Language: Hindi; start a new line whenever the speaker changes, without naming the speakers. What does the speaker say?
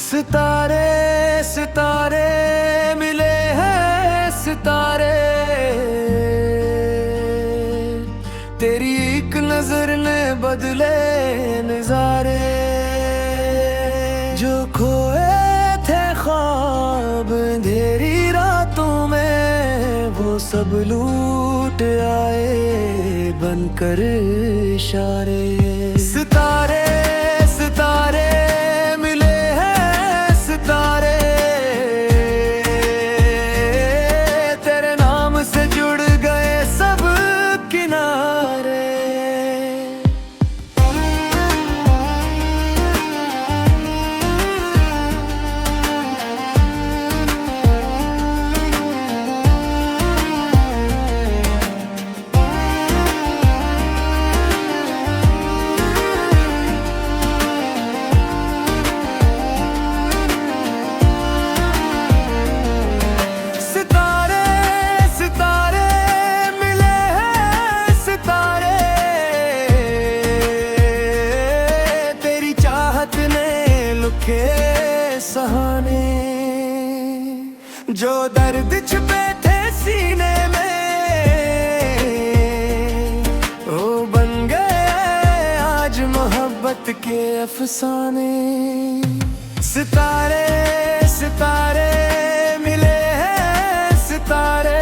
सितारे सितारे मिले हैं सितारे, तेरी एक नजर ने बदले नजारे। जो खोए थे ख्वाब अंधेरी रातों में, वो सब लूट आए बनकर इशारे। सितारे सितारे मिले हैं सितारे, तेरे नाम से जुड़ गए सब किनारे। के सहाने जो दर्द छिपे थे सीने में, वो बन गए आज मोहब्बत के अफसाने। सितारे सितारे मिले हैं सितारे,